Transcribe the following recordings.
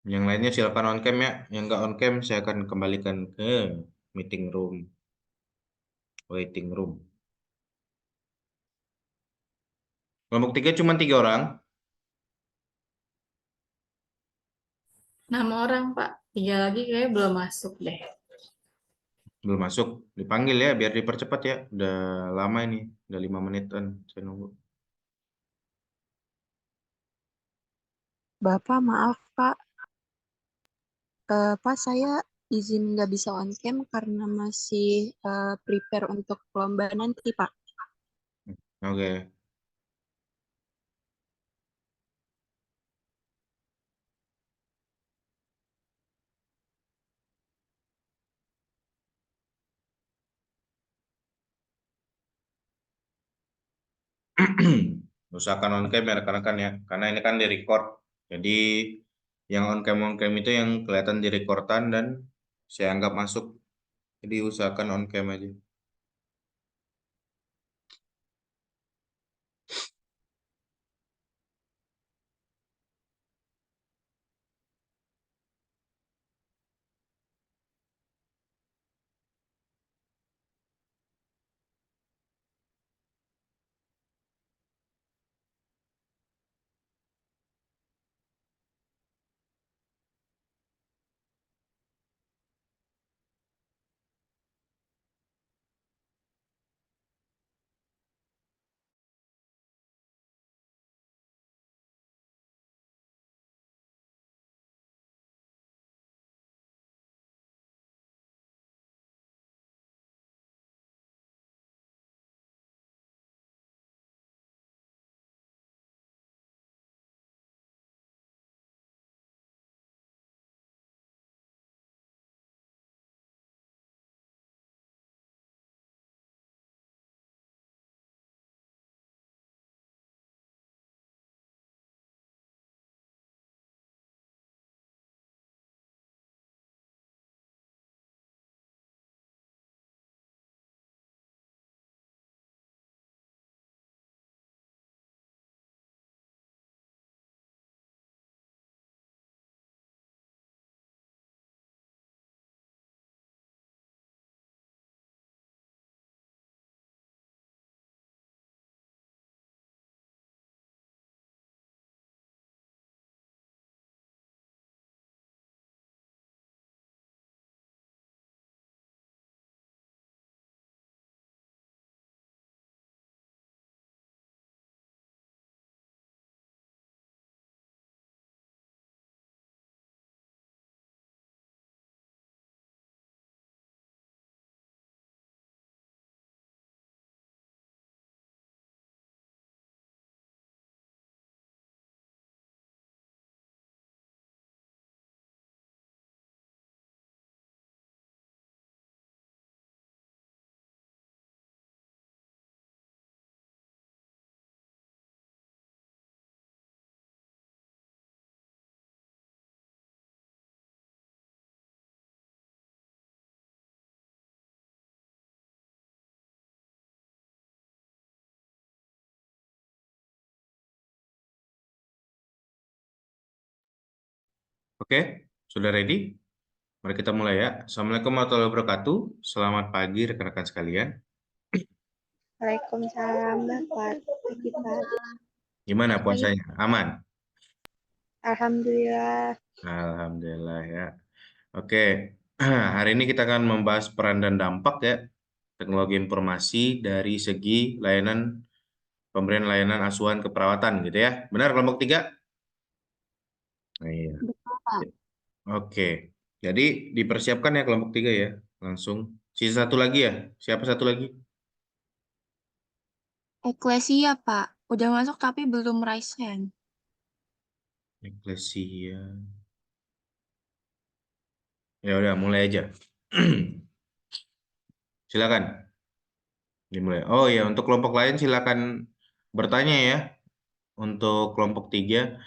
Yang lainnya silakan on cam ya. Yang nggak on cam saya akan kembalikan ke meeting room, waiting room. Kelompok tiga cuma 3 orang. 6 orang, Pak. 3 lagi kayak belum masuk deh. Belum masuk. Dipanggil ya biar dipercepat ya. Udah lama ini. Udah 5 menitan saya nunggu. Bapak, maaf Pak. Pak, saya izin nggak bisa on cam karena masih prepare untuk lomba nanti, Pak. Oke. Usahakan on cam ya rekan-rekan ya. Karena ini kan di record. Jadi yang on cam itu yang kelihatan di recordan dan saya anggap masuk. Jadi usahakan on cam aja. Oke, sudah ready? Mari kita mulai ya. Assalamualaikum warahmatullahi wabarakatuh. Selamat pagi rekan-rekan sekalian. Waalaikumsalam, Bapak. Pagi, Pak. Gimana Pagi. puasanya? Aman? Alhamdulillah. Alhamdulillah ya. Oke, hari ini kita akan membahas peran dan dampak ya teknologi informasi dari segi layanan pemberian layanan asuhan keperawatan gitu ya. Benar kelompok tiga? Nah, iya. Betul, Pak. Oke, jadi dipersiapkan ya kelompok tiga ya. Langsung. Sisa satu lagi ya. Siapa satu lagi? Eklesia, Pak. Udah masuk tapi belum raise hand. Eklesia. Ya udah, mulai aja. Silakan dimulai. Oh ya, untuk kelompok lain silakan bertanya ya. Untuk kelompok tiga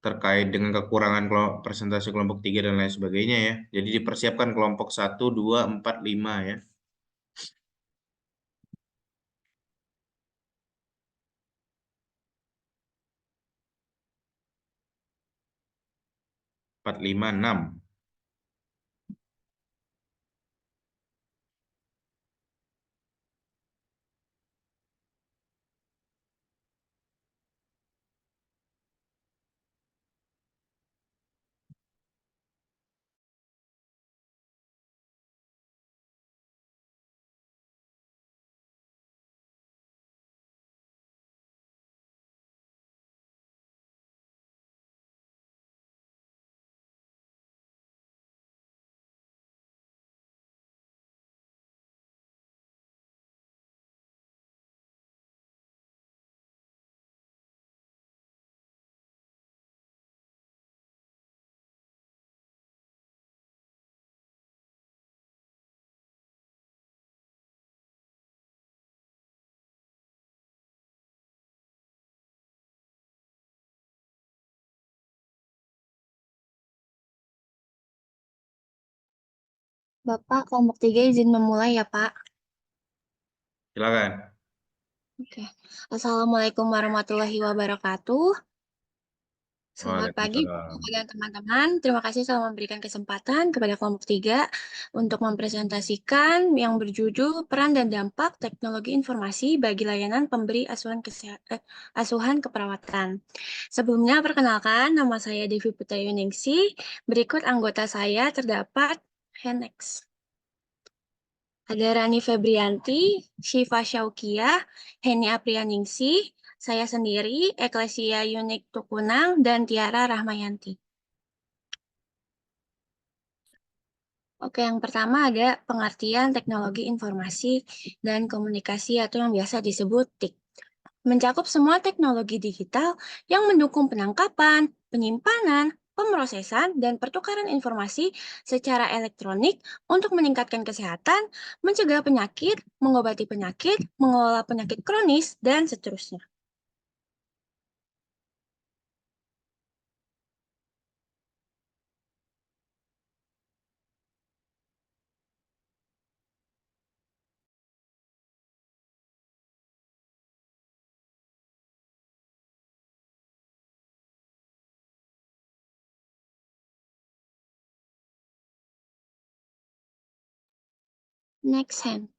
terkait dengan kekurangan presentasi kelompok tiga dan lain sebagainya ya. Jadi dipersiapkan kelompok satu, 2, 4, 5 ya. 4, 5, 6. Bapak, kelompok 3 izin memulai ya, Pak. Silakan. Oke. Assalamualaikum warahmatullahi wabarakatuh. Selamat pagi, Waalaikumsalam. Bapak dan teman-teman. Terima kasih telah memberikan kesempatan kepada kelompok 3 untuk mempresentasikan yang berjudul Peran dan Dampak Teknologi Informasi bagi Layanan Pemberi Asuhan Keperawatan. Sebelumnya, perkenalkan, nama saya Devi Putayuningsi. Berikut anggota saya terdapat Henex. Ada Rani Febrianti, Syifa Syaukiah, Heni Aprianingsih, saya sendiri, Eklesia Yunik Tukunang, dan Tiara Rahmayanti. Oke, yang pertama ada pengertian teknologi informasi dan komunikasi atau yang biasa disebut TIK. Mencakup semua teknologi digital yang mendukung penangkapan, penyimpanan, pemrosesan, dan pertukaran informasi secara elektronik untuk meningkatkan kesehatan, mencegah penyakit, mengobati penyakit, mengelola penyakit kronis, dan seterusnya. Next hand.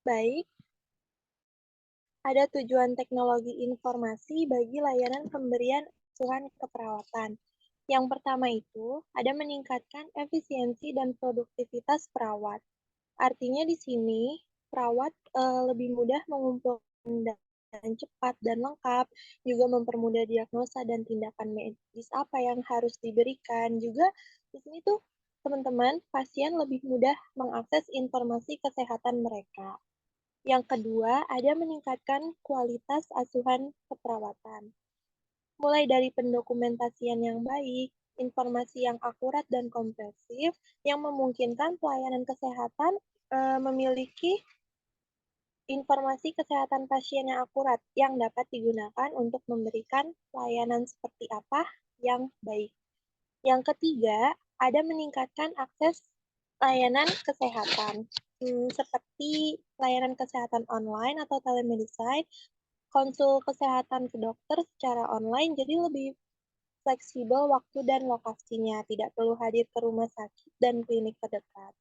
Baik, ada tujuan teknologi informasi bagi layanan pemberian asuhan keperawatan. Yang pertama itu, ada meningkatkan efisiensi dan produktivitas perawat. Artinya di sini, perawat lebih mudah mengumpulkan data yang cepat dan lengkap, juga mempermudah diagnosa dan tindakan medis apa yang harus diberikan. Juga di sini tuh teman-teman, pasien lebih mudah mengakses informasi kesehatan mereka. Yang kedua, ada meningkatkan kualitas asuhan keperawatan. Mulai dari pendokumentasian yang baik, informasi yang akurat dan komprehensif, yang memungkinkan pelayanan kesehatan memiliki informasi kesehatan pasien yang akurat yang dapat digunakan untuk memberikan pelayanan seperti apa yang baik. Yang ketiga, ada meningkatkan akses layanan kesehatan, seperti layanan kesehatan online atau telemedicine, konsul kesehatan ke dokter secara online, jadi lebih fleksibel waktu dan lokasinya, tidak perlu hadir ke rumah sakit dan klinik terdekat.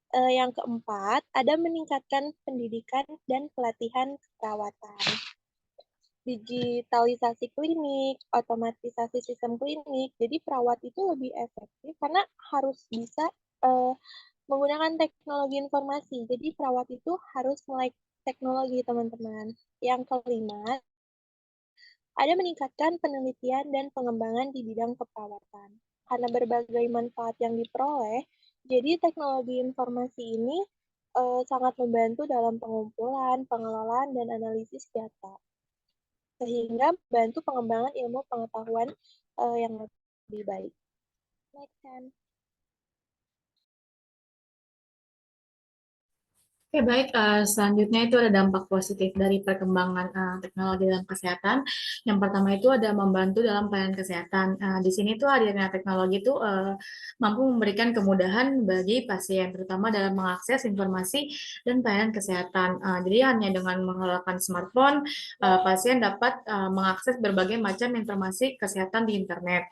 Yang keempat, ada meningkatkan pendidikan dan pelatihan keperawatan. Digitalisasi klinik, otomatisasi sistem klinik, jadi perawat itu lebih efektif karena harus bisa menggunakan teknologi informasi. Jadi perawat itu harus melek teknologi, teman-teman. Yang kelima, ada meningkatkan penelitian dan pengembangan di bidang keperawatan. Karena berbagai manfaat yang diperoleh, jadi teknologi informasi ini sangat membantu dalam pengumpulan, pengelolaan, dan analisis data. Sehingga membantu pengembangan ilmu pengetahuan yang lebih baik. Next hand. Oke, baik. Selanjutnya itu ada dampak positif dari perkembangan teknologi dalam kesehatan. Yang pertama itu ada membantu dalam pelayanan kesehatan. Di sini tuh hadirnya teknologi itu mampu memberikan kemudahan bagi pasien, terutama dalam mengakses informasi dan pelayanan kesehatan. Jadi hanya dengan menggunakan smartphone, pasien dapat mengakses berbagai macam informasi kesehatan di internet.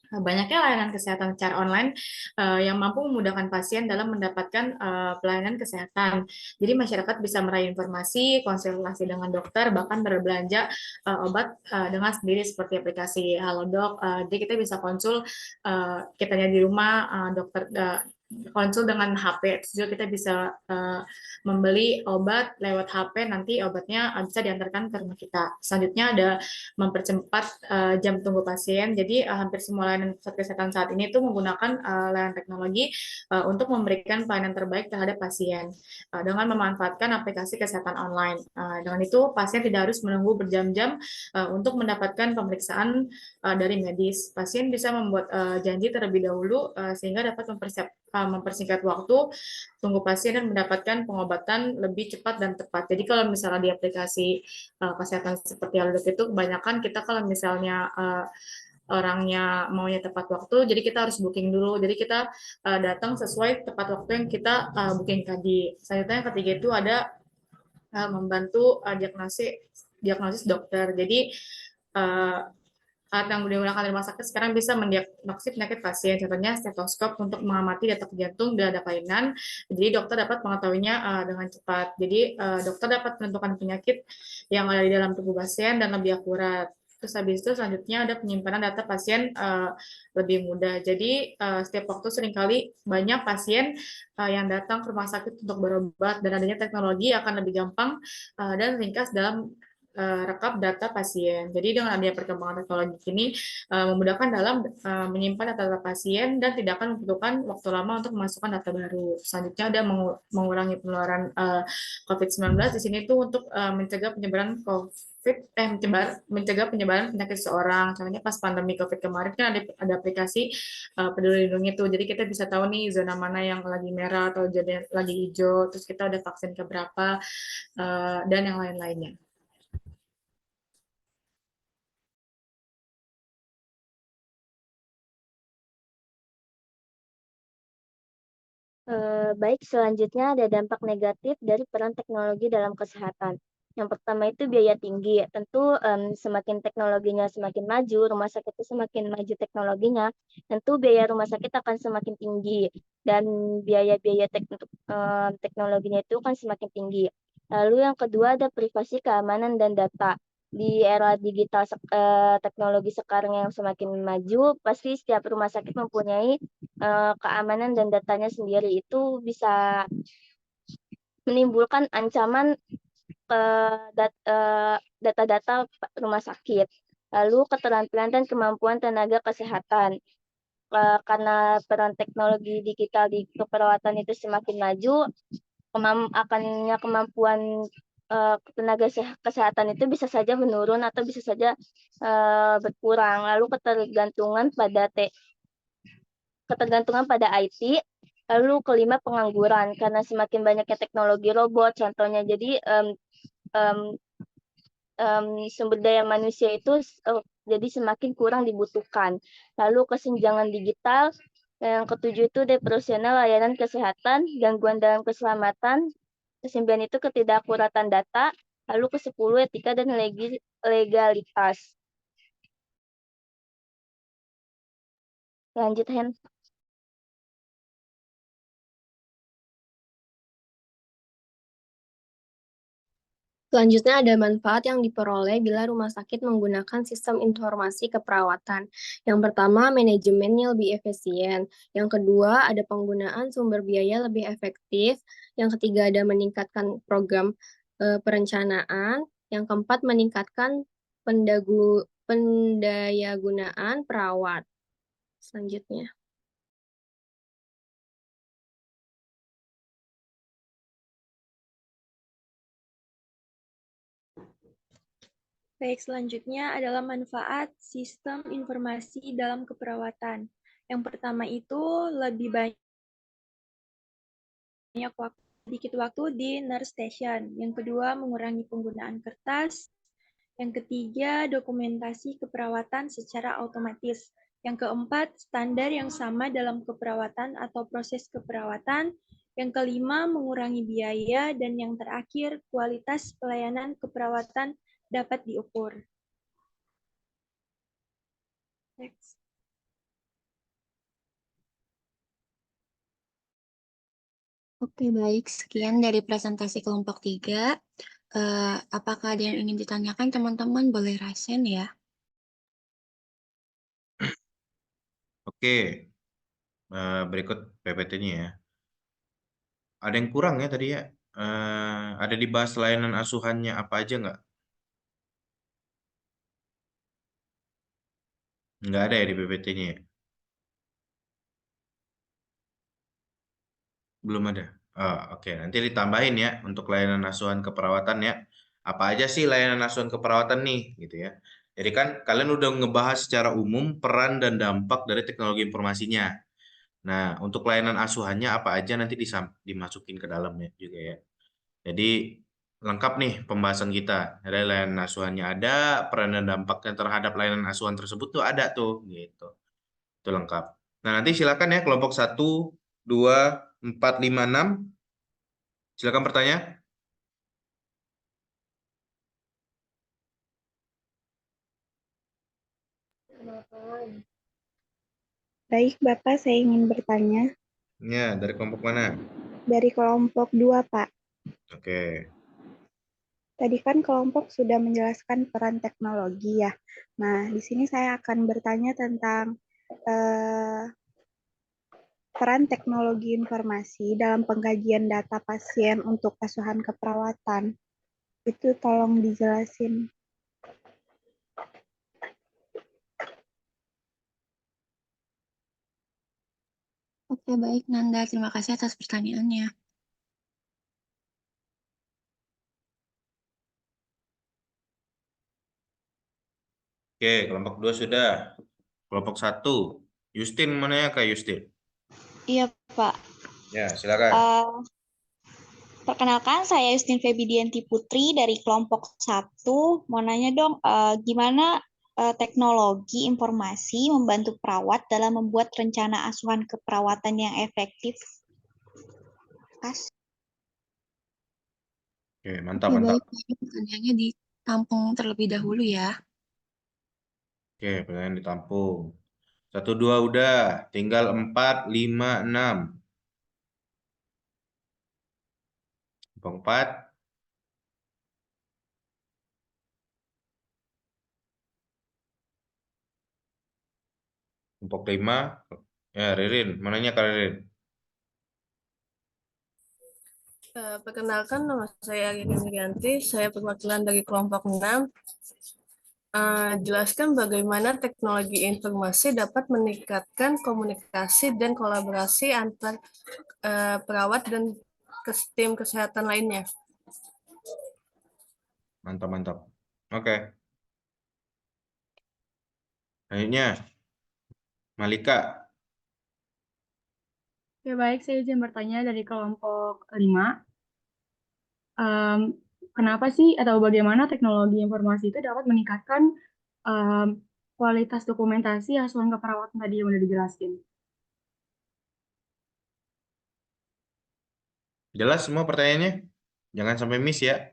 Banyaknya layanan kesehatan secara online yang mampu memudahkan pasien dalam mendapatkan pelayanan kesehatan. Jadi masyarakat bisa meraih informasi, konsultasi dengan dokter, bahkan berbelanja obat dengan sendiri seperti aplikasi Halodoc. Jadi kita bisa konsul kitanya di rumah, dokter konsul dengan HP. Terus juga kita bisa membeli obat lewat HP, nanti obatnya bisa diantarkan ke rumah kita. Selanjutnya ada mempercepat jam tunggu pasien. Jadi hampir semua layanan pusat kesehatan saat ini itu menggunakan layanan teknologi untuk memberikan pelayanan terbaik terhadap pasien dengan memanfaatkan aplikasi kesehatan online. Dengan itu pasien tidak harus menunggu berjam-jam untuk mendapatkan pemeriksaan dari medis. Pasien bisa membuat janji terlebih dahulu sehingga dapat mempersingkat waktu tunggu pasien dan mendapatkan pengobatan lebih cepat dan tepat. Jadi kalau misalnya di aplikasi kesehatan seperti Halodoc itu kebanyakan kita kalau misalnya orangnya maunya tepat waktu, jadi kita harus booking dulu. Jadi kita datang sesuai tepat waktu yang kita booking tadi. Selanjutnya yang ketiga itu ada membantu diagnosis dokter. Jadi alat yang digunakan di rumah sakit sekarang bisa mendiagnosis penyakit pasien, contohnya stetoskop untuk mengamati detak jantung dan ada kelainan. Jadi dokter dapat mengetahuinya dengan cepat. Jadi dokter dapat menentukan penyakit yang ada di dalam tubuh pasien dan lebih akurat. Terus habis itu selanjutnya ada penyimpanan data pasien lebih mudah. Jadi setiap waktu seringkali banyak pasien yang datang ke rumah sakit untuk berobat dan adanya teknologi akan lebih gampang dan ringkas dalam rekap data pasien. Jadi dengan adanya perkembangan teknologi ini memudahkan dalam menyimpan data pasien dan tidak akan membutuhkan waktu lama untuk memasukkan data baru. Selanjutnya ada mengurangi penularan COVID-19. Di sini tuh untuk mencegah penyebaran mencegah penyebaran penyakit seseorang. Contohnya pas pandemi COVID kemarin kan ada aplikasi Peduli Lindungi itu. Jadi kita bisa tahu nih zona mana yang lagi merah atau zona lagi hijau. Terus kita udah vaksin keberapa dan yang lain-lainnya. Baik, selanjutnya ada dampak negatif dari peran teknologi dalam kesehatan. Yang pertama itu biaya tinggi. Tentu semakin teknologinya semakin maju, rumah sakit itu semakin maju teknologinya, tentu biaya rumah sakit akan semakin tinggi dan biaya-biaya teknologinya itu kan semakin tinggi. Lalu yang kedua ada privasi, keamanan, dan data. Di era digital teknologi sekarang yang semakin maju, pasti setiap rumah sakit mempunyai keamanan dan datanya sendiri. Itu bisa menimbulkan ancaman data-data rumah sakit. Lalu keterampilan dan kemampuan tenaga kesehatan. Karena peran teknologi digital di keperawatan itu semakin maju, akannya kemampuan tenaga kesehatan itu bisa saja menurun atau bisa saja berkurang. Lalu ketergantungan pada IT. Lalu kelima pengangguran karena semakin banyaknya teknologi robot contohnya. Jadi sumber daya manusia itu jadi semakin kurang dibutuhkan. Lalu kesenjangan digital. Yang ketujuh itu deproporsional layanan kesehatan, gangguan dalam keselamatan. Kesembilan itu ketidakakuratan data. Lalu ke-10 etika dan legalitas. Lanjut, Hen. Selanjutnya ada manfaat yang diperoleh bila rumah sakit menggunakan sistem informasi keperawatan. Yang pertama, manajemennya lebih efisien. Yang kedua, ada penggunaan sumber biaya lebih efektif. Yang ketiga, ada meningkatkan program perencanaan. Yang keempat, meningkatkan pendayagunaan perawat. Selanjutnya. Baik, selanjutnya adalah manfaat sistem informasi dalam keperawatan. Yang pertama itu lebih banyak waktu sedikit waktu di nurse station. Yang kedua, mengurangi penggunaan kertas. Yang ketiga, dokumentasi keperawatan secara otomatis. Yang keempat, standar yang sama dalam keperawatan atau proses keperawatan. Yang kelima, mengurangi biaya. Dan yang terakhir, kualitas pelayanan keperawatan dapat diukur. Next. Oke, baik. Sekian dari presentasi kelompok 3. Apakah ada yang ingin ditanyakan, teman-teman? Boleh raisen ya. Oke, berikut PPT-nya ya. Ada yang kurang ya tadi ya? Ada dibahas layanan asuhannya apa aja nggak? Nggak ada ya di PPT-nya ya? Belum ada. Oke. Nanti ditambahin ya untuk layanan asuhan keperawatan ya. Apa aja sih layanan asuhan keperawatan nih, gitu ya. Jadi kan kalian udah ngebahas secara umum peran dan dampak dari teknologi informasinya. Nah, untuk layanan asuhannya apa aja nanti dimasukin ke dalamnya juga ya. Jadi lengkap nih pembahasan kita. Ada layanan asuhannya ada, peran dan dampaknya terhadap layanan asuhan tersebut tuh ada tuh, gitu. Itu lengkap. Nah, nanti silakan ya kelompok 1, 2, 4, 5, 6. Silakan bertanya. Baik, Bapak, saya ingin bertanya. Ya, dari kelompok mana? Dari kelompok 2, Pak. Oke. Tadi kan kelompok sudah menjelaskan peran teknologi ya. Nah, di sini saya akan bertanya tentang peran teknologi informasi dalam pengkajian data pasien untuk asuhan keperawatan. Itu tolong dijelasin. Oke, baik, Nanda. Terima kasih atas pertanyaannya. Oke, kelompok 2 sudah. Kelompok 1. Justin, mana ya Kak Justin? Iya, Pak. Ya, silakan. Perkenalkan, saya Justin Febidianti Putri dari kelompok 1. Mau nanya dong, gimana teknologi informasi membantu perawat dalam membuat rencana asuhan keperawatan yang efektif? Oke, mantap, Oke, mantap. baik. Pertanyaannya ditampung terlebih dahulu ya. Oke, pertanyaan ditampung. 1, 2 udah. Tinggal 4, 5, 6. Kelompok 4. Kelompok 5. Ya, Ririn. Mananya Kak Ririn? Perkenalkan, nama saya Agni Rianti, saya perwakilan dari kelompok 6. Jelaskan bagaimana teknologi informasi dapat meningkatkan komunikasi dan kolaborasi antar perawat dan tim kesehatan lainnya. Mantap, mantap. Oke. Akhirnya, Malika. Ya baik, saya izin bertanya dari kelompok 5. Kenapa sih atau bagaimana teknologi informasi itu dapat meningkatkan kualitas dokumentasi asuhan keperawatan tadi yang udah dijelaskan? Jelas semua pertanyaannya? Jangan sampai miss ya.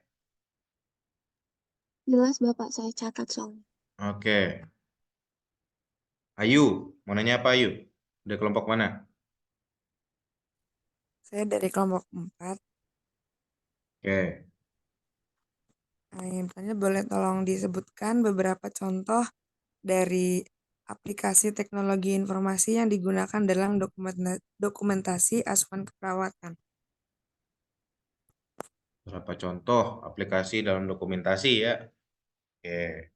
Jelas, Bapak. Saya catat soalnya. Oke. Ayu, mau nanya apa Ayu? Dari kelompok mana? Saya dari kelompok 4. Oke. Ingin tanya, boleh tolong disebutkan beberapa contoh dari aplikasi teknologi informasi yang digunakan dalam dokumentasi asuhan keperawatan? Berapa contoh aplikasi dalam dokumentasi ya? Oke.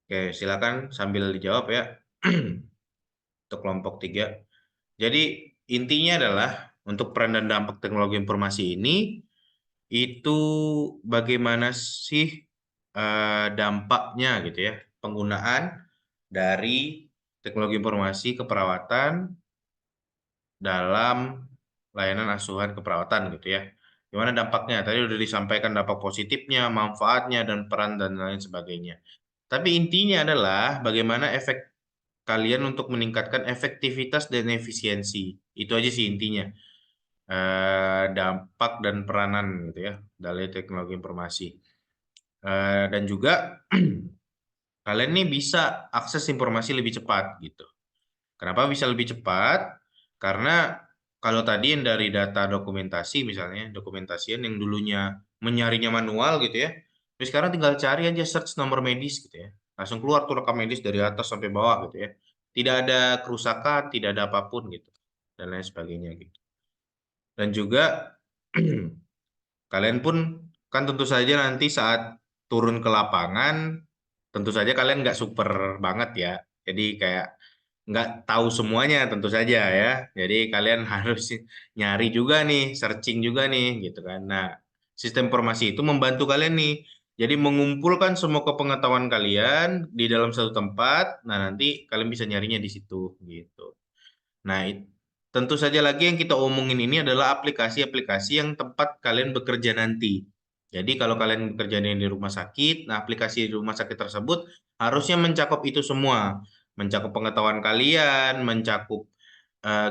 Oke, silakan sambil dijawab ya. Untuk kelompok 3. Jadi intinya adalah untuk peran dan dampak teknologi informasi ini itu bagaimana sih dampaknya gitu ya, penggunaan dari teknologi informasi keperawatan dalam layanan asuhan keperawatan gitu ya. Gimana dampaknya? Tadi udah disampaikan dampak positifnya, manfaatnya, dan peran dan lain sebagainya. Tapi intinya adalah bagaimana efek kalian untuk meningkatkan efektivitas dan efisiensi. Itu aja sih intinya. Dampak dan peranan gitu ya dari teknologi informasi. Dan juga kalian nih bisa akses informasi lebih cepat gitu. Kenapa bisa lebih cepat? Karena kalau tadi yang dari data dokumentasi misalnya, dokumentasian yang dulunya menyarinya manual gitu ya, tapi sekarang tinggal cari aja search nomor medis gitu ya. Langsung keluar tuh rekam medis dari atas sampai bawah gitu ya. Tidak ada kerusakan, tidak ada apapun gitu. Dan lain sebagainya gitu. Dan juga kalian pun kan tentu saja nanti saat turun ke lapangan, tentu saja kalian nggak super banget ya. Jadi kayak nggak tahu semuanya tentu saja ya. Jadi kalian harus nyari juga nih, searching juga nih gitu kan. Nah, sistem informasi itu membantu kalian nih. Jadi mengumpulkan semua kepengetahuan kalian di dalam satu tempat. Nah, nanti kalian bisa nyarinya di situ gitu. Nah, tentu saja lagi yang kita omongin ini adalah aplikasi-aplikasi yang tempat kalian bekerja nanti. Jadi kalau kalian bekerja di rumah sakit, nah aplikasi di rumah sakit tersebut harusnya mencakup itu semua. Mencakup pengetahuan kalian, mencakup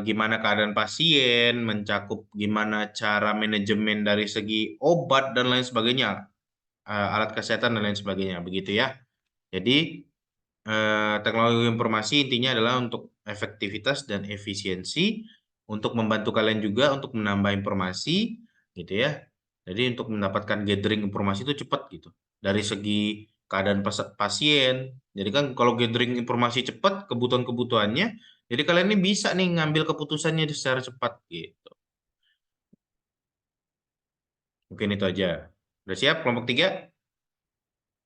gimana keadaan pasien, mencakup gimana cara manajemen dari segi obat dan lain sebagainya, alat kesehatan dan lain sebagainya, begitu ya. Jadi teknologi informasi intinya adalah untuk efektivitas dan efisiensi, untuk membantu kalian juga untuk menambah informasi, gitu ya. Jadi untuk mendapatkan gathering informasi itu cepat gitu. Dari segi keadaan pasien. Jadi kan kalau gathering informasi cepat, kebutuhan-kebutuhannya, jadi kalian ini bisa nih ngambil keputusannya secara cepat gitu. Mungkin itu aja. Udah siap kelompok 3?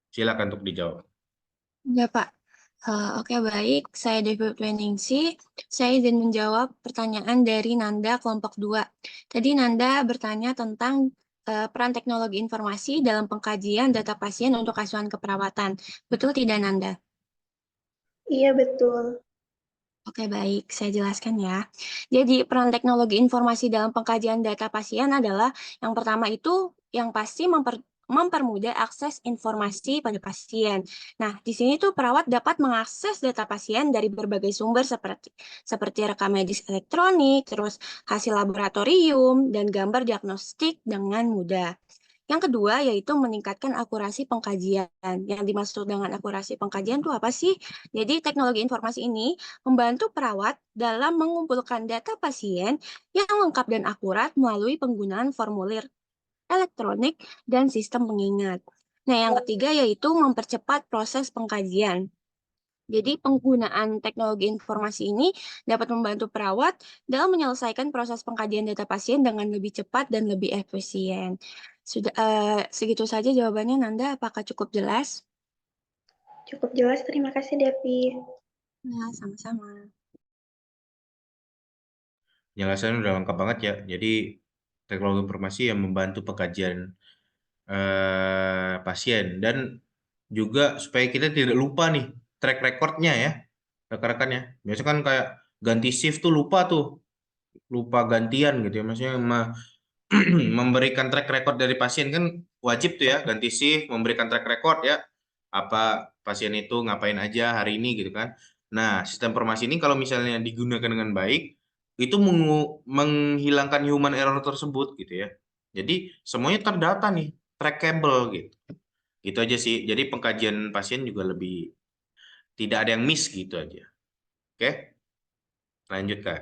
Silakan untuk dijawab. Ya, Pak. Oke, baik. Saya Devi Tweningsih. Saya izin menjawab pertanyaan dari Nanda kelompok 2. Tadi Nanda bertanya tentang peran teknologi informasi dalam pengkajian data pasien untuk asuhan keperawatan. Betul tidak, Nanda? Iya, betul. Oke, baik. Saya jelaskan ya. Jadi, peran teknologi informasi dalam pengkajian data pasien adalah yang pertama itu yang pasti mempermudah akses informasi pada pasien. Nah, di sini tuh perawat dapat mengakses data pasien dari berbagai sumber seperti rekam medis elektronik, terus hasil laboratorium, dan gambar diagnostik dengan mudah. Yang kedua yaitu meningkatkan akurasi pengkajian. Yang dimaksud dengan akurasi pengkajian itu apa sih? Jadi teknologi informasi ini membantu perawat dalam mengumpulkan data pasien yang lengkap dan akurat melalui penggunaan formulir elektronik dan sistem pengingat. Nah, yang ketiga yaitu mempercepat proses pengkajian. Jadi penggunaan teknologi informasi ini dapat membantu perawat dalam menyelesaikan proses pengkajian data pasien dengan lebih cepat dan lebih efisien. Sudah segitu saja jawabannya, Nanda. Apakah cukup jelas? Cukup jelas, terima kasih Devi. Ya, sama-sama. Penjelasannya udah lengkap banget ya. Jadi teknologi informasi yang membantu pengkajian pasien dan juga supaya kita tidak lupa nih track recordnya ya rekan-rekan ya. Biasanya kan kayak ganti shift tuh lupa gantian gitu ya. Maksudnya memberikan track record dari pasien kan wajib tuh ya ganti shift memberikan track record ya apa pasien itu ngapain aja hari ini gitu kan. Nah, sistem informasi ini kalau misalnya digunakan dengan baik itu menghilangkan human error tersebut gitu ya. Jadi semuanya terdata nih, trackable gitu. Gitu aja sih. Jadi pengkajian pasien juga lebih tidak ada yang miss gitu aja. Oke? Lanjut Kak.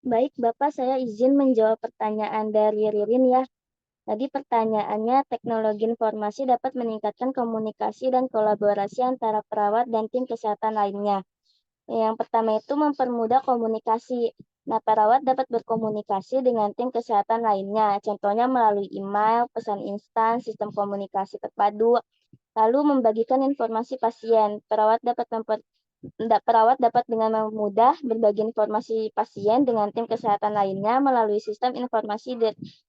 Baik, Bapak, saya izin menjawab pertanyaan dari Ririn ya. Tadi pertanyaannya, teknologi informasi dapat meningkatkan komunikasi dan kolaborasi antara perawat dan tim kesehatan lainnya. Yang pertama itu mempermudah komunikasi. Nah, perawat dapat berkomunikasi dengan tim kesehatan lainnya, contohnya melalui email, pesan instan, sistem komunikasi terpadu, lalu membagikan informasi pasien. Perawat dapat dengan mudah berbagi informasi pasien dengan tim kesehatan lainnya melalui sistem informasi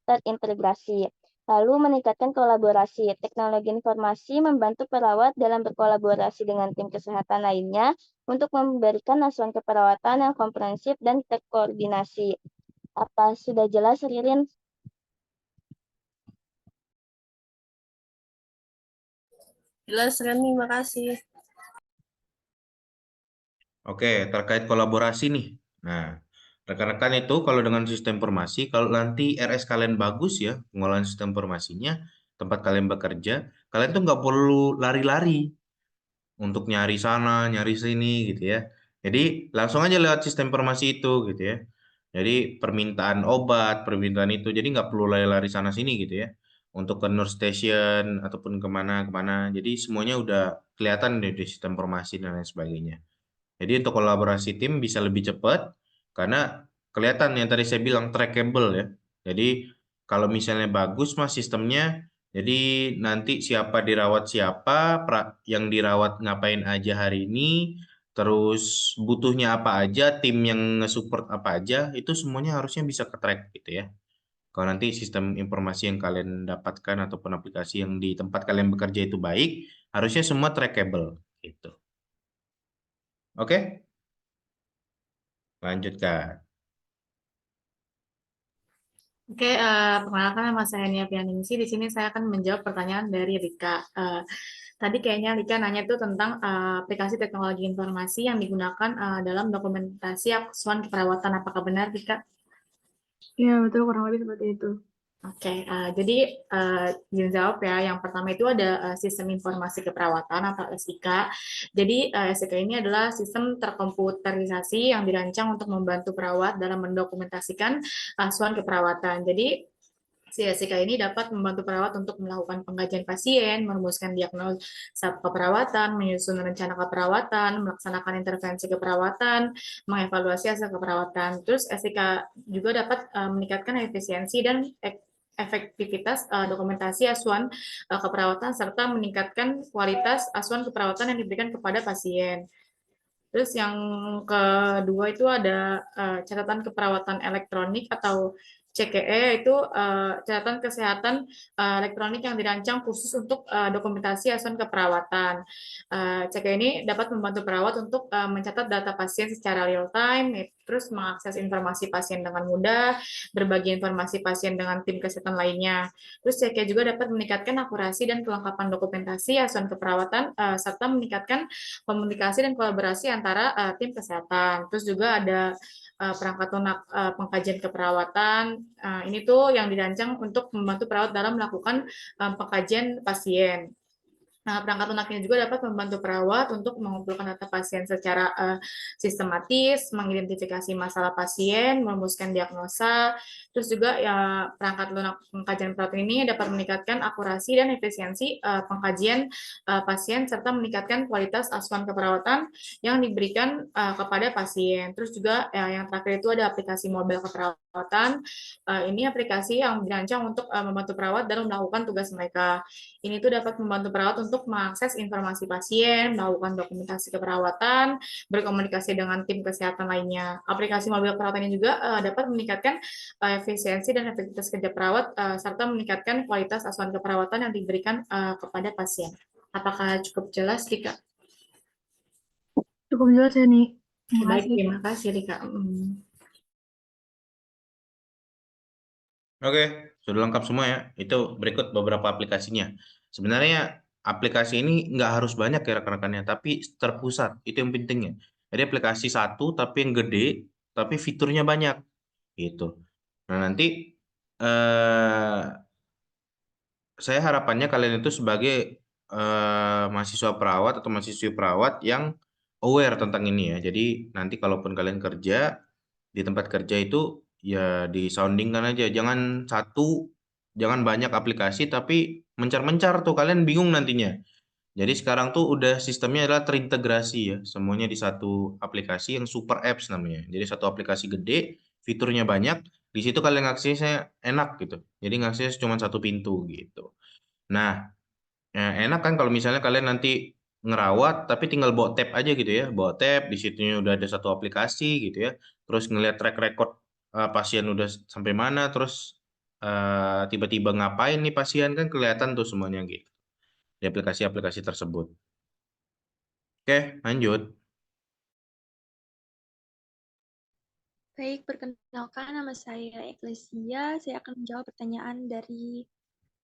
terintegrasi. Lalu meningkatkan kolaborasi. Teknologi informasi membantu perawat dalam berkolaborasi dengan tim kesehatan lainnya untuk memberikan asuhan keperawatan yang komprehensif dan terkoordinasi. Apa sudah jelas, Ririn? Jelas, Reni, makasih. Oke, terkait kolaborasi nih. Nah, rekan-rekan itu kalau dengan sistem informasi, kalau nanti RS kalian bagus ya, pengolahan sistem informasinya, tempat kalian bekerja, kalian tuh nggak perlu lari-lari untuk nyari sana, nyari sini gitu ya. Jadi langsung aja lewat sistem informasi itu gitu ya. Jadi permintaan obat, permintaan itu, jadi nggak perlu lari-lari sana sini gitu ya. Untuk ke nurse station ataupun kemana-kemana. Jadi semuanya udah kelihatan deh di sistem informasi dan lain sebagainya. Jadi untuk kolaborasi tim bisa lebih cepat karena kelihatan yang tadi saya bilang trackable ya. Jadi kalau misalnya bagus mas sistemnya, jadi nanti siapa dirawat siapa, yang dirawat ngapain aja hari ini, terus butuhnya apa aja, tim yang nge-support apa aja, itu semuanya harusnya bisa ke-track gitu ya. Kalau nanti sistem informasi yang kalian dapatkan ataupun aplikasi yang di tempat kalian bekerja itu baik, harusnya semua trackable gitu. Oke? Lanjutkan. Oke, perkenalkan nama saya Nia Pianingsi. Di sini saya akan menjawab pertanyaan dari Rika. Tadi kayaknya Rika nanya tuh tentang aplikasi teknologi informasi yang digunakan dalam dokumentasi asuhan keperawatan. Apakah benar, Rika? Iya, betul, kurang lebih seperti itu. Oke, jadi izin jawab ya. Yang pertama itu ada sistem informasi keperawatan atau SIK. Jadi SIK ini adalah sistem terkomputerisasi yang dirancang untuk membantu perawat dalam mendokumentasikan asuhan keperawatan. Jadi si SIK ini dapat membantu perawat untuk melakukan pengkajian pasien, merumuskan diagnosa keperawatan, menyusun rencana keperawatan, melaksanakan intervensi keperawatan, mengevaluasi hasil keperawatan. Terus SIK juga dapat meningkatkan efisiensi dan efektivitas dokumentasi asuhan keperawatan serta meningkatkan kualitas asuhan keperawatan yang diberikan kepada pasien. Terus yang kedua itu ada catatan keperawatan elektronik atau CKE, itu catatan kesehatan elektronik yang dirancang khusus untuk dokumentasi asuhan keperawatan. CKE ini dapat membantu perawat untuk mencatat data pasien secara real time, terus mengakses informasi pasien dengan mudah, berbagi informasi pasien dengan tim kesehatan lainnya. Terus CKE juga dapat meningkatkan akurasi dan kelengkapan dokumentasi asuhan keperawatan serta meningkatkan komunikasi dan kolaborasi antara tim kesehatan. Terus juga ada perangkat lunak pengkajian keperawatan. Ini tuh yang dirancang untuk membantu perawat dalam melakukan pengkajian pasien. Nah, perangkat lunaknya juga dapat membantu perawat untuk mengumpulkan data pasien secara sistematis, mengidentifikasi masalah pasien, merumuskan diagnosa. Terus juga ya perangkat lunak pengkajian perawat ini dapat meningkatkan akurasi dan efisiensi pengkajian pasien serta meningkatkan kualitas asuhan keperawatan yang diberikan kepada pasien. Terus juga yang terakhir itu ada aplikasi mobile keperawatan. Ini aplikasi yang dirancang untuk membantu perawat dalam melakukan tugas mereka. Ini tuh dapat membantu perawat untuk mengakses informasi pasien, melakukan dokumentasi keperawatan, berkomunikasi dengan tim kesehatan lainnya. Aplikasi mobil perawatan ini juga dapat meningkatkan efisiensi dan efektivitas kerja perawat, serta meningkatkan kualitas asuhan keperawatan yang diberikan kepada pasien. Apakah cukup jelas, Rika? Cukup jelas ya, nih. Baik, terima kasih, Rika. Oke, sudah lengkap semua ya. Itu berikut beberapa aplikasinya. Sebenarnya aplikasi ini nggak harus banyak ya rekan-rekannya, tapi terpusat. Itu yang pentingnya. Jadi aplikasi satu tapi yang gede, tapi fiturnya banyak. Gitu. Nah nanti saya harapannya kalian itu sebagai mahasiswa perawat atau mahasiswi perawat yang aware tentang ini ya. Jadi nanti kalaupun kalian kerja di tempat kerja itu ya di soundingkan aja. Jangan banyak aplikasi tapi mencar-mencar tuh kalian bingung nantinya. Jadi sekarang tuh udah sistemnya adalah terintegrasi ya. Semuanya di satu aplikasi yang super apps namanya. Jadi satu aplikasi gede, fiturnya banyak. Di situ kalian aksesnya enak gitu. Jadi ngakses cuma satu pintu gitu. Nah, enak kan kalau misalnya kalian nanti ngerawat tapi tinggal bawa tab aja gitu ya. Bawa tab, di situnya udah ada satu aplikasi gitu ya. Terus ngelihat track record pasien udah sampai mana, terus tiba-tiba ngapain nih pasien, kan kelihatan tuh semuanya gitu di aplikasi-aplikasi tersebut. Oke, lanjut. Baik, perkenalkan nama saya Eklesia. Saya akan menjawab pertanyaan dari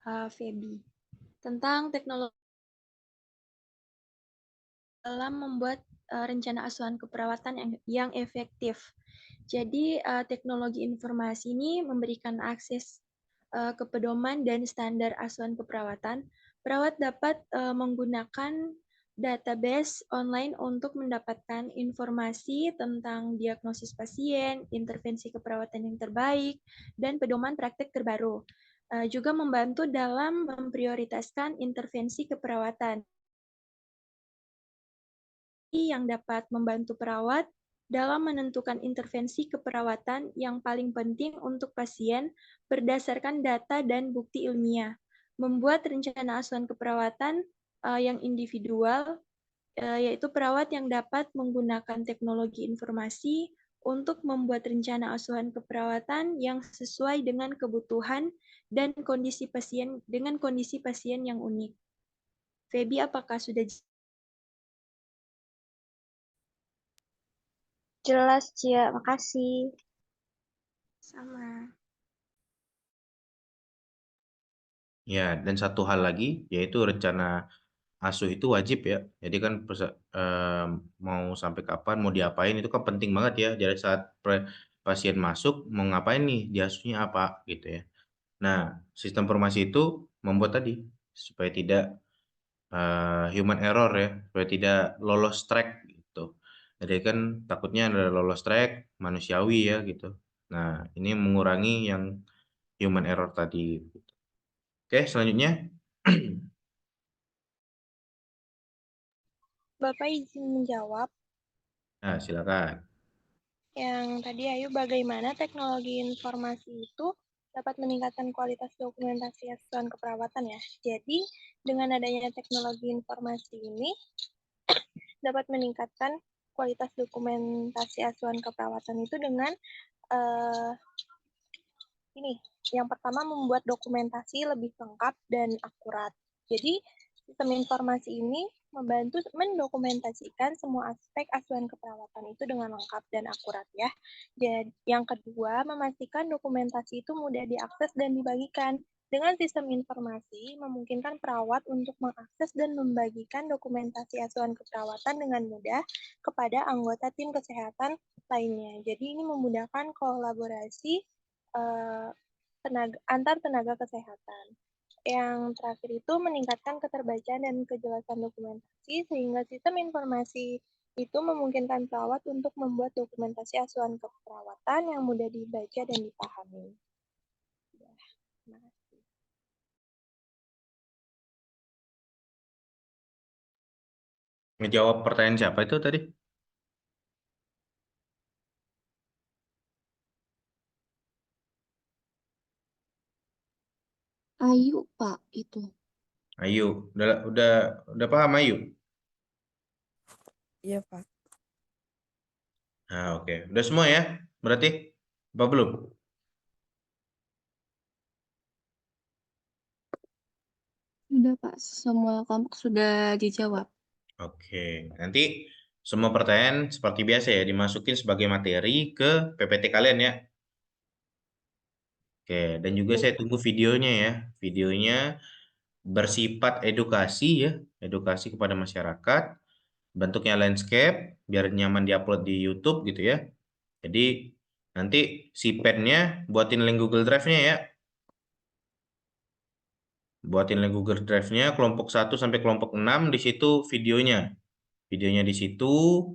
Feby tentang teknologi dalam membuat rencana asuhan keperawatan yang efektif. Jadi, teknologi informasi ini memberikan akses ke pedoman dan standar asuhan keperawatan. Perawat dapat menggunakan database online untuk mendapatkan informasi tentang diagnosis pasien, intervensi keperawatan yang terbaik, dan pedoman praktek terbaru. Juga membantu dalam memprioritaskan intervensi keperawatan yang dapat membantu perawat dalam menentukan intervensi keperawatan yang paling penting untuk pasien berdasarkan data dan bukti ilmiah. Membuat rencana asuhan keperawatan yang individual, yaitu perawat yang dapat menggunakan teknologi informasi untuk membuat rencana asuhan keperawatan yang sesuai dengan kebutuhan dan kondisi pasien dengan kondisi pasien yang unik. Feby, apakah sudah Jelas, Cia. Makasih. sama? Ya, dan satu hal lagi yaitu rencana asuh itu wajib ya. Jadi kan mau sampai kapan, mau diapain itu kan penting banget ya. Jadi saat pasien masuk mau ngapain nih, diasuhnya apa gitu ya. Nah, sistem informasi itu membuat tadi supaya tidak human error ya, supaya tidak lolos track gitu. Jadi kan takutnya ada lolos track manusiawi ya gitu. Nah, ini mengurangi yang human error tadi. Oke, selanjutnya. Bapak izin menjawab. Nah, silakan. Yang tadi Ayu, bagaimana teknologi informasi itu dapat meningkatkan kualitas dokumentasi asuhan keperawatan ya. Jadi dengan adanya teknologi informasi ini dapat meningkatkan kualitas dokumentasi asuhan keperawatan itu dengan ini. Yang pertama, membuat dokumentasi lebih lengkap dan akurat. Jadi sistem informasi ini membantu mendokumentasikan semua aspek asuhan keperawatan itu dengan lengkap dan akurat ya. Dan yang kedua, memastikan dokumentasi itu mudah diakses dan dibagikan. Dengan sistem informasi, memungkinkan perawat untuk mengakses dan membagikan dokumentasi asuhan keperawatan dengan mudah kepada anggota tim kesehatan lainnya. Jadi ini memudahkan kolaborasi antar tenaga kesehatan. Yang terakhir itu meningkatkan keterbacaan dan kejelasan dokumentasi sehingga sistem informasi itu memungkinkan perawat untuk membuat dokumentasi asuhan keperawatan yang mudah dibaca dan dipahami. Ya, terima kasih. Menjawab pertanyaan siapa itu tadi? Ayu, Pak, itu. Ayu, udah paham Ayu? Iya, Pak. Nah, oke. Udah semua ya? Berarti apa belum? Sudah, Pak. Semua kelompok sudah dijawab. Oke. Nanti semua pertanyaan seperti biasa ya dimasukin sebagai materi ke PPT kalian ya. Oke, dan juga saya tunggu videonya ya. Videonya bersifat edukasi ya, edukasi kepada masyarakat. Bentuknya landscape biar nyaman diupload di YouTube gitu ya. Jadi nanti si pen-nya buatin link Google Drive-nya ya. Buatin link Google Drive-nya kelompok 1 sampai kelompok 6 di situ videonya. Videonya di situ,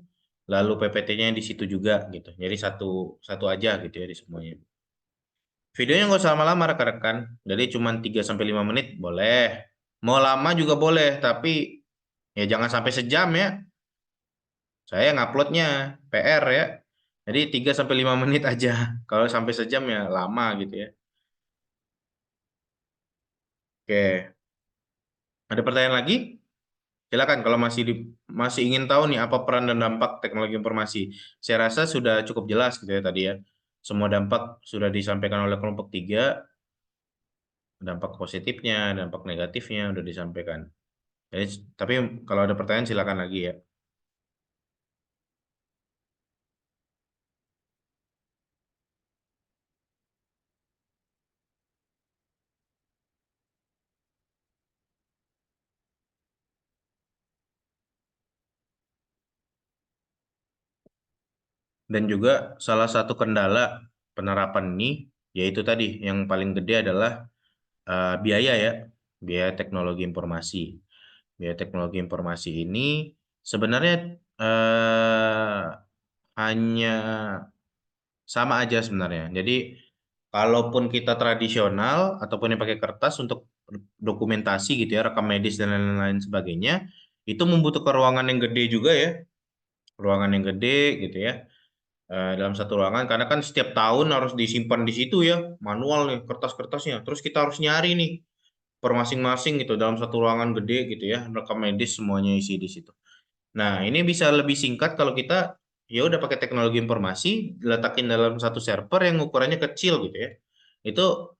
lalu PPT-nya di situ juga gitu. Jadi satu satu aja gitu ya di semuanya. Videonya nggak usah lama-lama rekan-rekan. Jadi cuma 3 sampai 5 menit boleh. Mau lama juga boleh, tapi ya jangan sampai sejam ya. Saya nguploadnya PR ya. Jadi 3 sampai 5 menit aja. Kalau sampai sejam ya lama gitu ya. Oke. Ada pertanyaan lagi? Silakan kalau masih ingin tahu nih apa peran dan dampak teknologi informasi. Saya rasa sudah cukup jelas gitu ya tadi ya. Semua dampak sudah disampaikan oleh kelompok 3. dampak positifnya, dampak negatifnya udah disampaikan. Jadi, tapi kalau ada pertanyaan silakan lagi ya. Dan juga salah satu kendala penerapan ini yaitu tadi yang paling gede adalah biaya ya, biaya teknologi informasi. Biaya teknologi informasi ini sebenarnya hanya sama aja sebenarnya. Jadi kalaupun kita tradisional ataupun yang pakai kertas untuk dokumentasi gitu ya, rekam medis dan lain-lain sebagainya, itu membutuhkan ruangan yang gede juga ya, ruangan yang gede gitu ya. Dalam satu ruangan karena kan setiap tahun harus disimpan di situ ya, manual nih kertas-kertasnya. Terus kita harus nyari nih per masing-masing gitu dalam satu ruangan gede gitu ya, rekam medis semuanya isi di situ. Nah, ini bisa lebih singkat kalau kita ya udah pakai teknologi informasi, diletakin dalam satu server yang ukurannya kecil gitu ya. Itu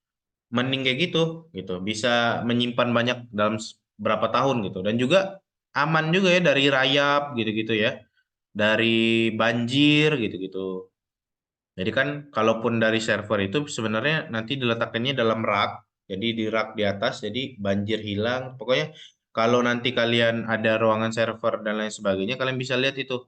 mending kayak gitu. Bisa menyimpan banyak dalam berapa tahun gitu. Dan juga aman juga ya dari rayap gitu-gitu ya. Dari banjir gitu-gitu. Jadi kan kalaupun dari server itu sebenarnya nanti diletakannya dalam rak, jadi di rak di atas, jadi banjir hilang. Pokoknya kalau nanti kalian ada ruangan server dan lain sebagainya, kalian bisa lihat itu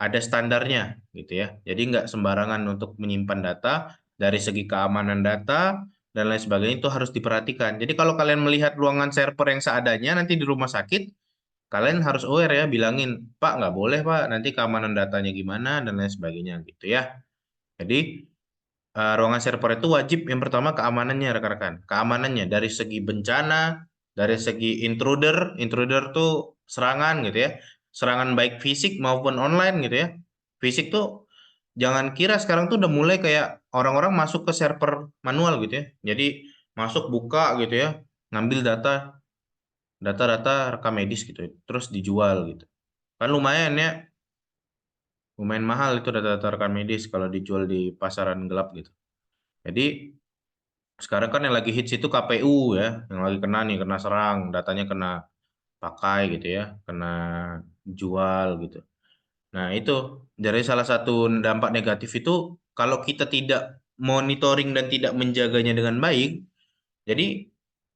ada standarnya gitu ya. Jadi nggak sembarangan untuk menyimpan data dari segi keamanan data dan lain sebagainya itu harus diperhatikan. Jadi kalau kalian melihat ruangan server yang seadanya nanti di rumah sakit, kalian harus aware ya, bilangin, Pak nggak boleh Pak, nanti keamanan datanya gimana dan lain sebagainya gitu ya. Jadi ruangan server itu wajib yang pertama keamanannya rekan-rekan. Keamanannya dari segi bencana, dari segi intruder tuh serangan gitu ya. Serangan baik fisik maupun online gitu ya. Fisik tuh jangan kira sekarang tuh udah mulai kayak orang-orang masuk ke server manual gitu ya. Jadi masuk buka gitu ya, ngambil data-data rekam medis gitu ya, terus dijual gitu. Kan lumayan ya, lumayan mahal itu data-data rekam medis kalau dijual di pasaran gelap gitu. Jadi sekarang kan yang lagi hits itu KPU ya, yang lagi kena nih, kena serang, datanya kena pakai gitu ya, kena jual gitu. Nah itu dari salah satu dampak negatif itu kalau kita tidak monitoring dan tidak menjaganya dengan baik, jadi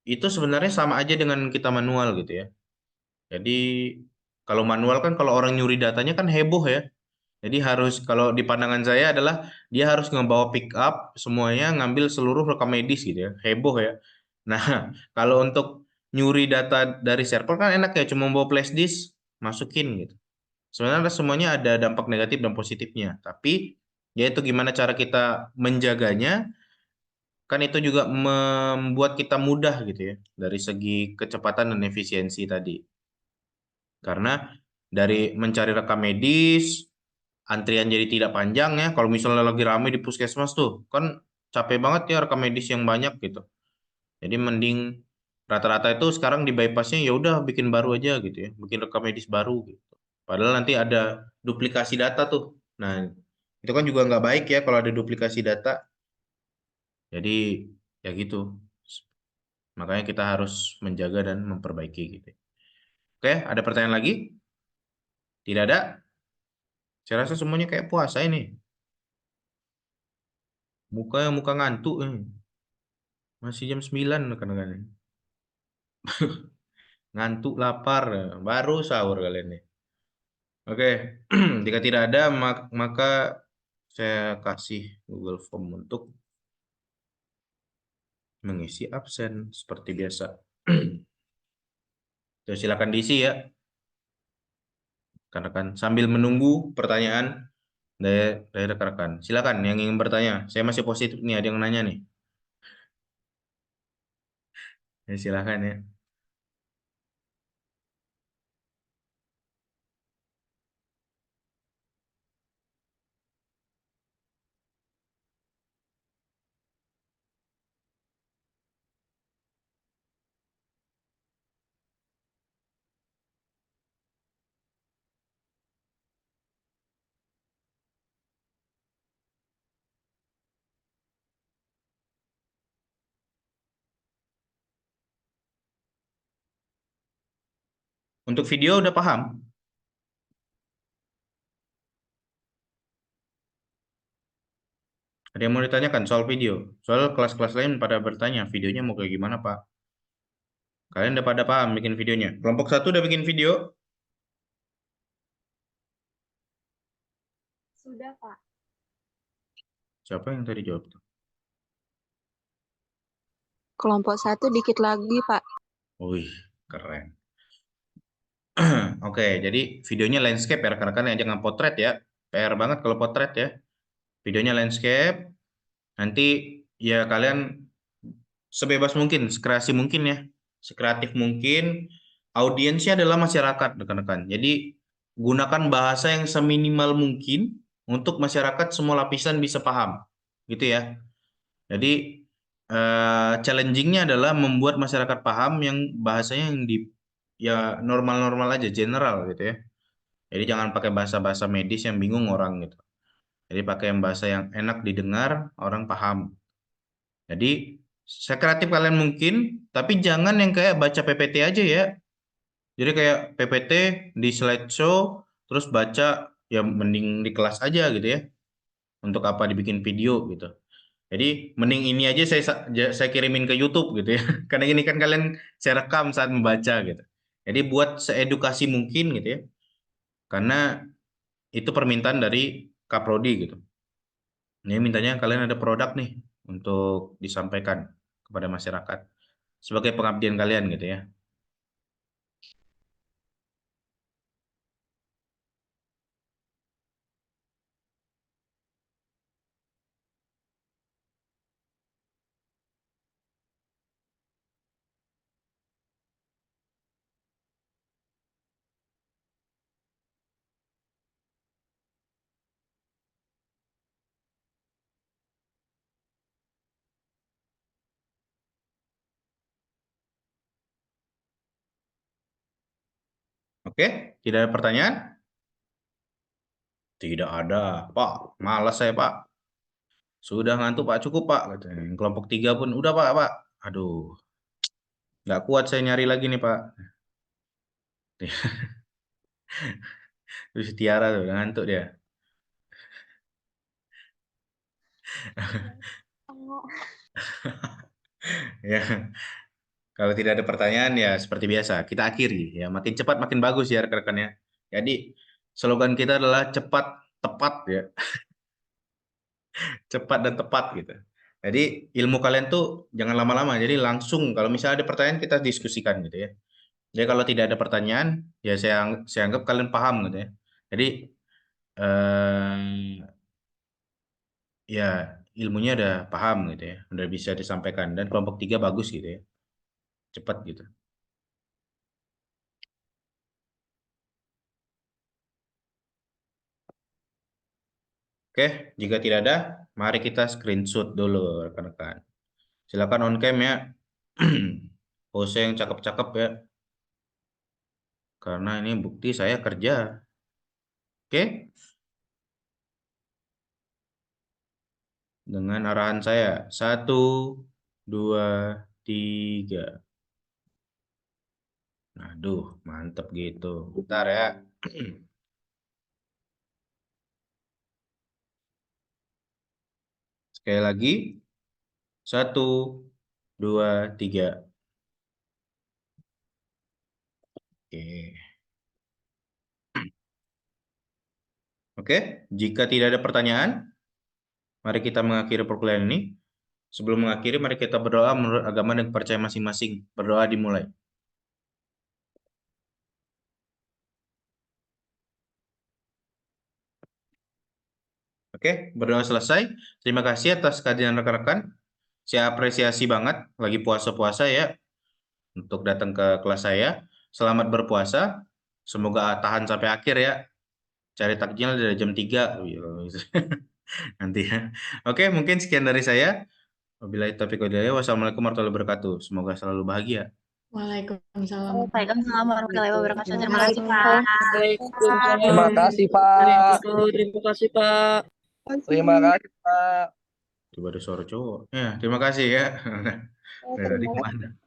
itu sebenarnya sama aja dengan kita manual gitu ya. Jadi kalau manual kan kalau orang nyuri datanya kan heboh ya. Jadi harus kalau di pandangan saya adalah dia harus ngebawa pick up semuanya ngambil seluruh rekam medis gitu ya. Heboh ya. Nah, kalau untuk nyuri data dari server kan enak ya cuma bawa flash disk masukin gitu. Sebenarnya semuanya ada dampak negatif dan positifnya. Tapi yaitu gimana cara kita menjaganya kan itu juga membuat kita mudah gitu ya dari segi kecepatan dan efisiensi tadi. Karena dari mencari rekam medis antrian jadi tidak panjang ya. Kalau misalnya lagi rame di puskesmas tuh, kan capek banget ya rekam medis yang banyak gitu. Jadi mending rata-rata itu sekarang di bypassnya ya udah bikin baru aja gitu ya, bikin rekam medis baru gitu. Padahal nanti ada duplikasi data tuh. Nah, itu kan juga nggak baik ya kalau ada duplikasi data. Jadi ya gitu. Makanya kita harus menjaga dan memperbaiki gitu. Oke, ada pertanyaan lagi? Tidak ada? Saya rasa semuanya kayak puasa ini. Muka ngantuk. Masih jam 9 kadang-kadang. Ngantuk, lapar. Baru sahur kalian nih. Oke, jika tidak ada, maka saya kasih Google Form untuk mengisi absen seperti biasa. Terus silakan diisi ya, rekan-rekan. Sambil menunggu pertanyaan dari rekan-rekan. Silakan yang ingin bertanya. Saya masih positif nih, ada yang nanya nih. Ya, silakan ya. Untuk video udah paham? Ada yang mau ditanyakan soal video? Soal kelas-kelas lain pada bertanya, videonya mau kayak gimana, Pak? Kalian udah pada paham bikin videonya? Kelompok 1 udah bikin video? Sudah, Pak. Siapa yang tadi jawab tuh? Kelompok 1 dikit lagi, Pak. Wih, keren. Oke, jadi videonya landscape ya rekan-rekan, ya, jangan potret ya. PR banget kalau potret ya. Videonya landscape. Nanti ya kalian sebebas mungkin, sekreasi mungkin ya. Sekreatif mungkin. Audiensnya adalah masyarakat, rekan-rekan. Jadi gunakan bahasa yang seminimal mungkin untuk masyarakat semua lapisan bisa paham. Gitu ya. Jadi challenging-nya adalah membuat masyarakat paham yang bahasanya yang ya normal-normal aja, general gitu ya. Jadi jangan pakai bahasa-bahasa medis yang bingung orang gitu. Jadi pakai yang bahasa yang enak didengar, orang paham. Jadi sekreatif kalian mungkin, tapi jangan yang kayak baca PPT aja ya. Jadi kayak PPT di slideshow, terus baca ya mending di kelas aja gitu ya. Untuk apa dibikin video gitu. Jadi mending ini aja saya kirimin ke YouTube gitu ya. Karena ini kan kalian saya rekam saat membaca gitu. Jadi buat seedukasi mungkin gitu ya. Karena itu permintaan dari Kaprodi gitu. Ini mintanya kalian ada produk nih untuk disampaikan kepada masyarakat sebagai pengabdian kalian gitu ya. Oke, tidak ada pertanyaan? Tidak ada, Pak. Malas saya, Pak. Sudah ngantuk, Pak. Cukup, Pak. Katanya. Kelompok 3 pun udah, Pak, Pak. Aduh, nggak kuat saya nyari lagi nih, Pak. Terus Tiara tuh, udah ngantuk dia. Ya, kalau tidak ada pertanyaan ya seperti biasa kita akhiri ya. Makin cepat makin bagus ya rekan-rekan ya. Jadi slogan kita adalah cepat tepat ya. Cepat dan tepat gitu. Jadi ilmu kalian tuh jangan lama-lama. Jadi langsung kalau misalnya ada pertanyaan kita diskusikan gitu ya. Jadi kalau tidak ada pertanyaan ya saya anggap kalian paham gitu ya. Jadi ya ilmunya udah paham gitu ya. Udah bisa disampaikan dan kelompok 3 bagus gitu ya. Cepat gitu. Oke, jika tidak ada, mari kita screenshot dulu rekan-rekan. Silakan on cam ya. Pose yang cakep-cakep ya. Karena ini bukti saya kerja. Oke. Dengan arahan saya. 1, 2, 3. Aduh, mantep gitu. Bentar ya. Sekali lagi. 1, 2, 3. Oke. Oke, jika tidak ada pertanyaan, mari kita mengakhiri perkuliahan ini. Sebelum mengakhiri, mari kita berdoa menurut agama dan kepercayaan masing-masing. Berdoa dimulai. Oke, berdoa selesai. Terima kasih atas kehadiran rekan-rekan. Saya apresiasi banget lagi puasa-puasa ya untuk datang ke kelas saya. Selamat berpuasa. Semoga tahan sampai akhir ya. Cari takjil dari jam 3 nanti ya. Oke, mungkin sekian dari saya. Wabillahi taufiq wal hidayah. Wassalamualaikum warahmatullahi wabarakatuh. Semoga selalu bahagia. Waalaikumsalam. Waalaikumsalam warahmatullahi wabarakatuh. Terima kasih, Pak. Terima kasih, Pak. Terima kasih, Pak. Terima kasih, Pak. Coba ada suara cowok. Ya, terima kasih ya. Dari mana?